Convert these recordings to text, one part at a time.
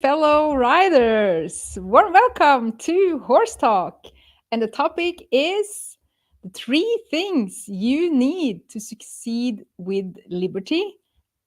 fellow riders. Warm welcome to Horse Talk. And the topic is the three things you need to succeed with liberty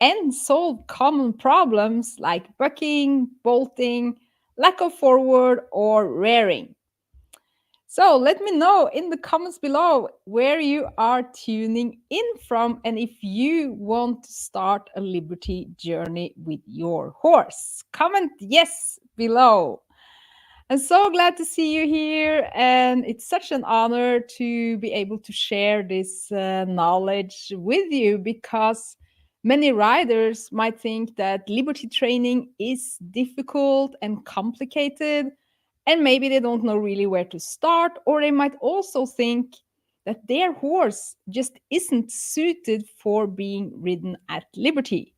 and solve common problems like bucking, bolting, lack of forward, or rearing. So let me know in the comments below where you are tuning in from and if you want to start a liberty journey with your horse. Comment yes below. I'm so glad to see you here, and it's such an honor to be able to share this knowledge with you because many riders might think that liberty training is difficult and complicated, and maybe they don't know really where to start, or they might also think that their horse just isn't suited for being ridden at liberty.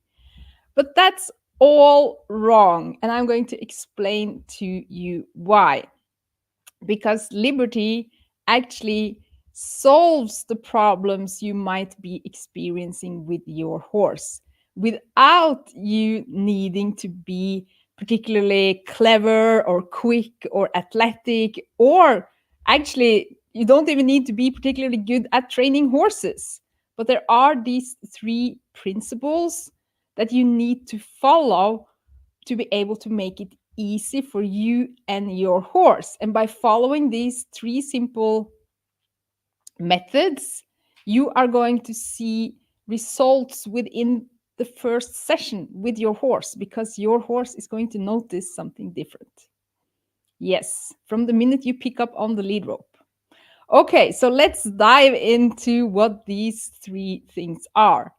But that's all wrong, and I'm going to explain to you why. Because liberty actually solves the problems you might be experiencing with your horse without you needing to be particularly clever or quick or athletic, or actually, you don't even need to be particularly good at training horses. But there are these three principles that you need to follow to be able to make it easy for you and your horse. And by following these three simple methods, you are going to see results within the first session with your horse because your horse is going to notice something different. Yes, from the minute you pick up on the lead rope. Okay, so let's dive into what these three things are.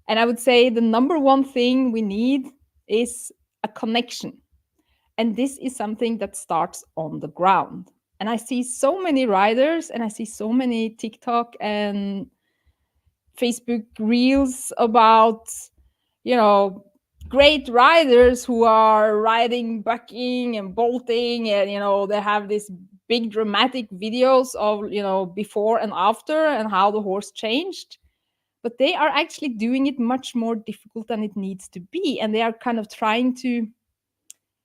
And I would say the number one thing we need is a connection. And this is something that starts on the ground. And I see so many riders and I see so many TikTok and Facebook reels about, you know, great riders who are riding, bucking, and bolting. And, they have these big dramatic videos of, before and after and how the horse changed. But they are actually doing it much more difficult than it needs to be. And they are kind of trying to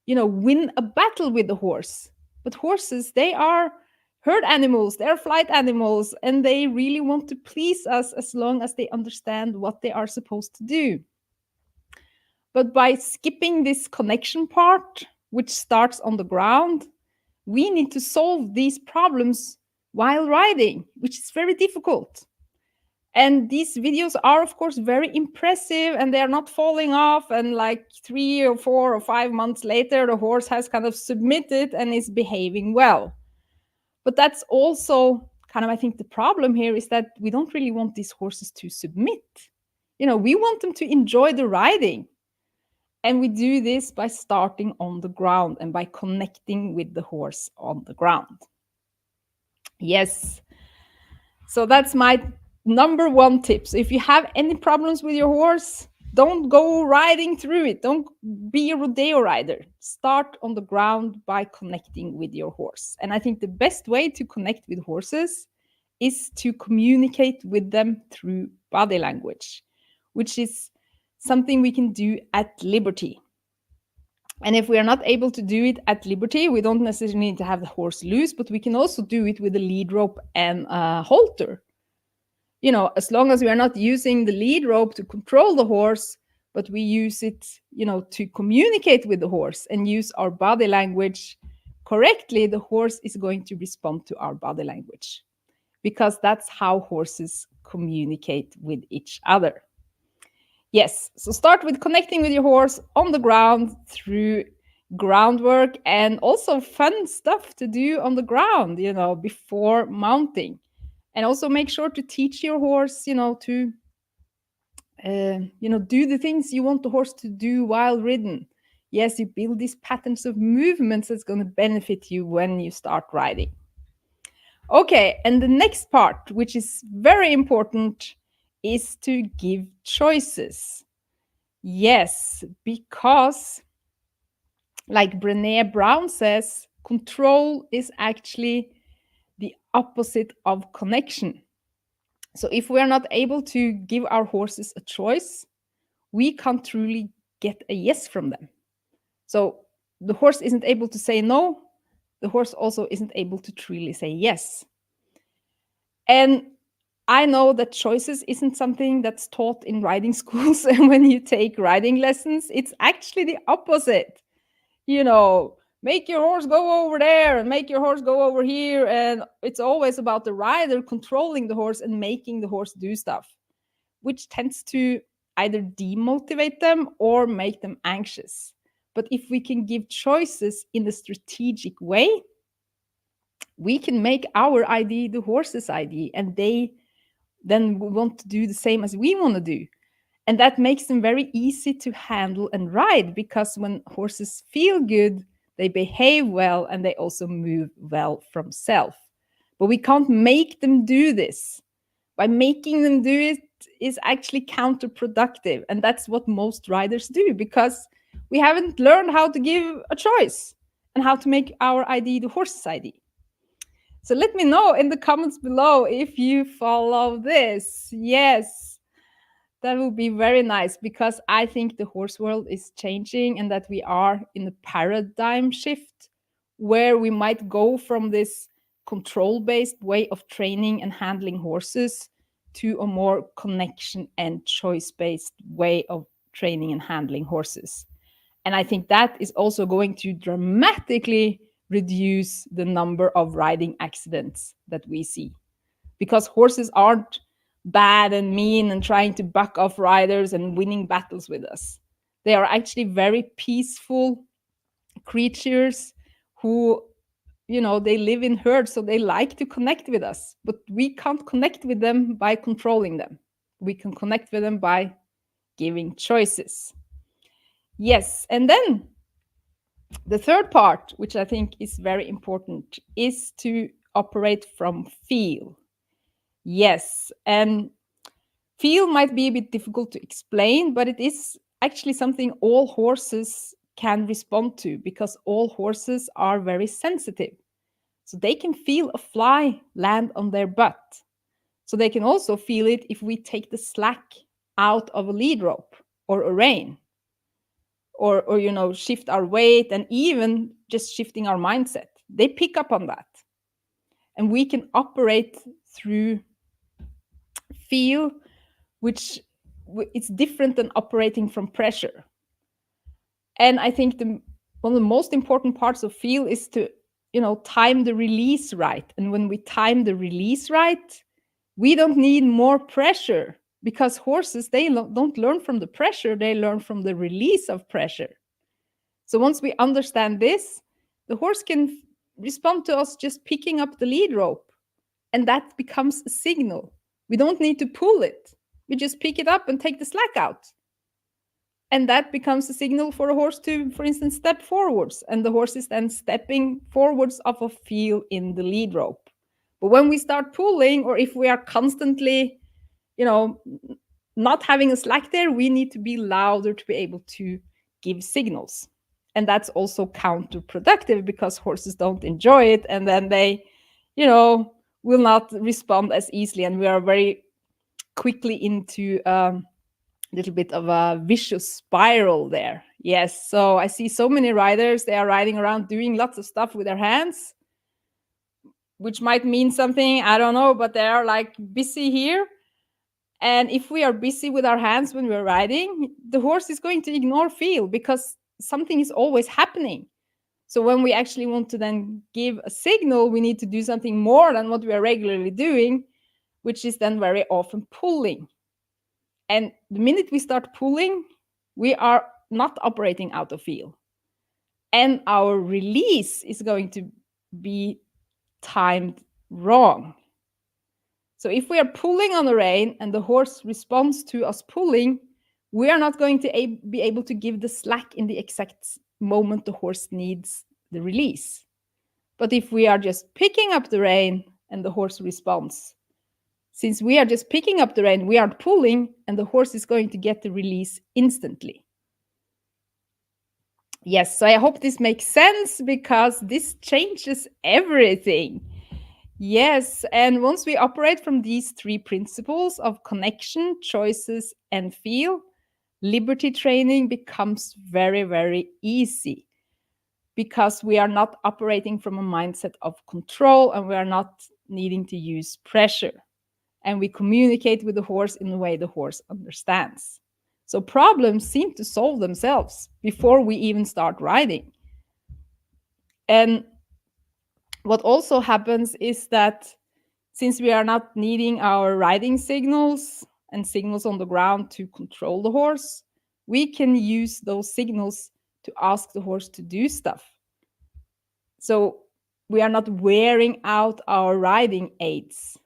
win a battle with the horse. But horses, they are herd animals, they're flight animals, and they really want to please us as long as they understand what they are supposed to do. But by skipping this connection part, which starts on the ground, we need to solve these problems while riding, which is very difficult. And these videos are, of course, very impressive and they are not falling off. And like 3 or 4 or 5 months later, the horse has kind of submitted and is behaving well. But that's also kind of, I think, the problem here is that we don't really want these horses to submit. We want them to enjoy the riding. And we do this by starting on the ground and by connecting with the horse on the ground. Yes. So that's my number one tip. So if you have any problems with your horse, don't go riding through it. Don't be a rodeo rider. Start on the ground by connecting with your horse. And I think the best way to connect with horses is to communicate with them through body language, which is something we can do at liberty. And if we are not able to do it at liberty, we don't necessarily need to have the horse loose, but we can also do it with a lead rope and a halter. As long as we are not using the lead rope to control the horse, but we use it, to communicate with the horse and use our body language correctly, the horse is going to respond to our body language because that's how horses communicate with each other. Yes, so start with connecting with your horse on the ground through groundwork and also fun stuff to do on the ground, before mounting. And also make sure to teach your horse, to, do the things you want the horse to do while ridden. Yes, you build these patterns of movements that's going to benefit you when you start riding. Okay, and the next part, which is very important, is to give choices. Yes, because like Brené Brown says, control is actually the opposite of connection. So if we are not able to give our horses a choice, we can't truly get a yes from them. So the horse isn't able to say no, the horse also isn't able to truly say yes. And I know that choices isn't something that's taught in riding schools and when you take riding lessons. It's actually the opposite. Make your horse go over there and make your horse go over here. And it's always about the rider controlling the horse and making the horse do stuff, which tends to either demotivate them or make them anxious. But if we can give choices in a strategic way, we can make our ID the horse's ID, and they then want to do the same as we want to do. And that makes them very easy to handle and ride, because when horses feel good, they behave well and they also move well from self. But we can't make them do this. By making them do it is actually counterproductive. And that's what most riders do, because we haven't learned how to give a choice and how to make our ID the horse's ID. So let me know in the comments below if you follow this. Yes, that would be very nice, because I think the horse world is changing and that we are in a paradigm shift where we might go from this control-based way of training and handling horses to a more connection and choice-based way of training and handling horses. And I think that is also going to dramatically reduce the number of riding accidents that we see, because horses aren't bad and mean and trying to buck off riders and winning battles with us. They are actually very peaceful creatures who, they live in herds, so they like to connect with us. But we can't connect with them by controlling them. We can connect with them by giving choices. Yes, and then the third part, which I think is very important, is to operate from feel. Yes, and feel might be a bit difficult to explain, but it is actually something all horses can respond to, because all horses are very sensitive. So they can feel a fly land on their butt. So they can also feel it if we take the slack out of a lead rope or a rein, or shift our weight, and even just shifting our mindset. They pick up on that. And we can operate through feel, which it's different than operating from pressure. And I think one of the most important parts of feel is to, time the release right. And when we time the release right, we don't need more pressure, because horses, they don't learn from the pressure, they learn from the release of pressure. So once we understand this, the horse can respond to us just picking up the lead rope, and that becomes a signal. We don't need to pull it. We just pick it up and take the slack out. And that becomes a signal for a horse to, for instance, step forwards. And the horse is then stepping forwards off of feel in the lead rope. But when we start pulling, or if we are constantly, not having a slack there, we need to be louder to be able to give signals. And that's also counterproductive, because horses don't enjoy it. And then they, will not respond as easily. And we are very quickly into a little bit of a vicious spiral there. Yes, so I see so many riders, they are riding around doing lots of stuff with their hands, which might mean something, I don't know, but they are like busy here. And if we are busy with our hands when we're riding, the horse is going to ignore feel, because something is always happening. So when we actually want to then give a signal, we need to do something more than what we are regularly doing, which is then very often pulling. And the minute we start pulling, we are not operating out of feel. And our release is going to be timed wrong. So if we are pulling on the rein and the horse responds to us pulling, we are not going to be able to give the slack in the exact moment the horse needs the release. But if we are just picking up the rein and the horse responds, since we are just picking up the rein, we aren't pulling, and the horse is going to get the release instantly. Yes, so I hope this makes sense, because this changes everything. Yes, and once we operate from these three principles of connection, choices, and feel, liberty training becomes very, very easy. because we are not operating from a mindset of control and we are not needing to use pressure. And we communicate with the horse in a way the horse understands. So problems seem to solve themselves before we even start riding. And what also happens is that since we are not needing our riding signals and signals on the ground to control the horse, we can use those signals to ask the horse to do stuff. So we are not wearing out our riding aids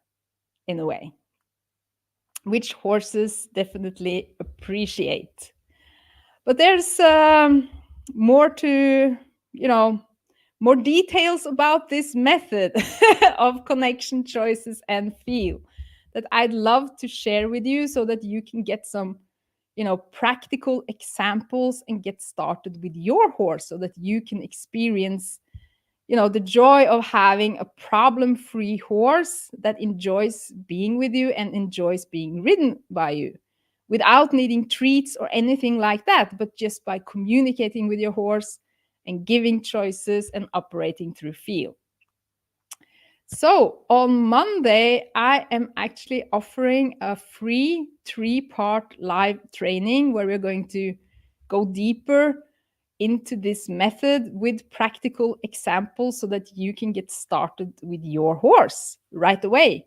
in a way, which horses definitely appreciate. But there's more to, more details about this method of connection, choices, and feel that I'd love to share with you so that you can get some, practical examples and get started with your horse so that you can experience, the joy of having a problem-free horse that enjoys being with you and enjoys being ridden by you without needing treats or anything like that, but just by communicating with your horse and giving choices and operating through feel. So on Monday, I am actually offering a free 3-part live training where we're going to go deeper into this method with practical examples so that you can get started with your horse right away.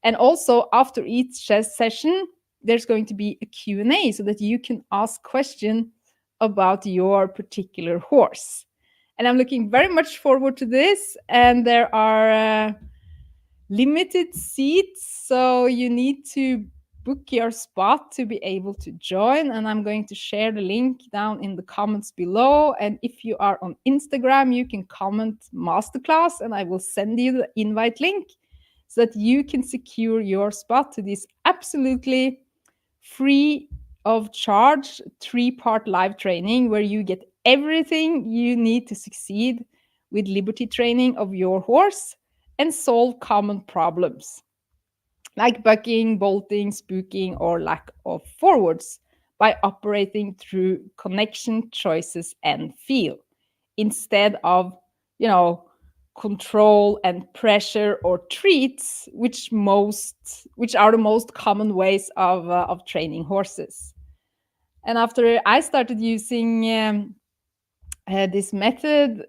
And also after each session, there's going to be a Q&A so that you can ask questions about your particular horse. And I'm looking very much forward to this. And there are limited seats, so you need to book your spot to be able to join. And I'm going to share the link down in the comments below. And if you are on Instagram, you can comment masterclass and I will send you the invite link so that you can secure your spot to this absolutely free of charge 3-part live training where you get everything you need to succeed with liberty training of your horse and solve common problems like bucking, bolting, spooking, or lack of forwards by operating through connection, choices, and feel instead of, control and pressure or treats, which are the most common ways of training horses. And after I started using this method,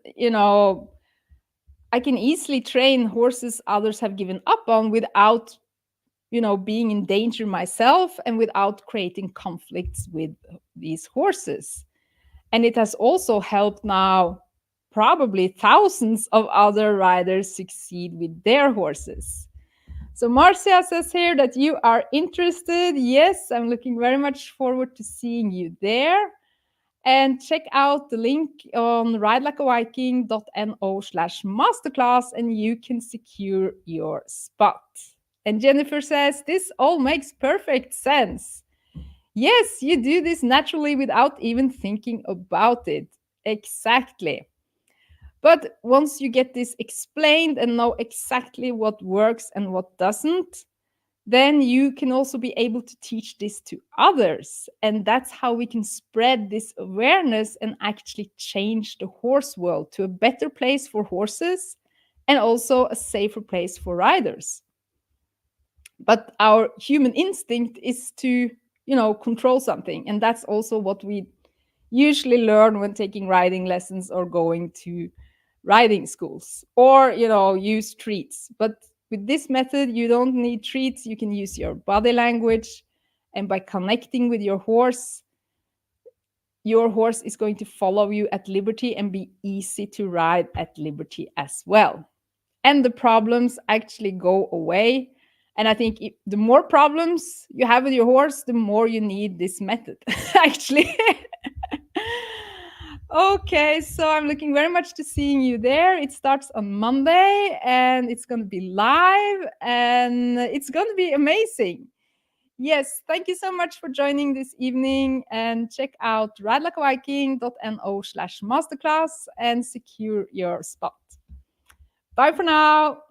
I can easily train horses others have given up on without, being in danger myself and without creating conflicts with these horses. And it has also helped now probably thousands of other riders succeed with their horses. So Marcia says here that you are interested. Yes, I'm looking very much forward to seeing you there. And check out the link on ridelikeaviking.no/masterclass and you can secure your spot. And Jennifer says, this all makes perfect sense. Yes, you do this naturally without even thinking about it. Exactly. But once you get this explained and know exactly what works and what doesn't, then you can also be able to teach this to others. And that's how we can spread this awareness and actually change the horse world to a better place for horses and also a safer place for riders. But our human instinct is to, control something. And that's also what we usually learn when taking riding lessons or going to riding schools or, use treats. But with this method, you don't need treats. You can use your body language. And by connecting with your horse is going to follow you at liberty and be easy to ride at liberty as well. And the problems actually go away. And I think the more problems you have with your horse, the more you need this method, actually. Okay, so I'm looking very much to seeing you there. It starts on Monday and it's going to be live and it's going to be amazing. Yes, thank you so much for joining this evening and check out ridelikeaviking.no/masterclass and secure your spot. Bye for now.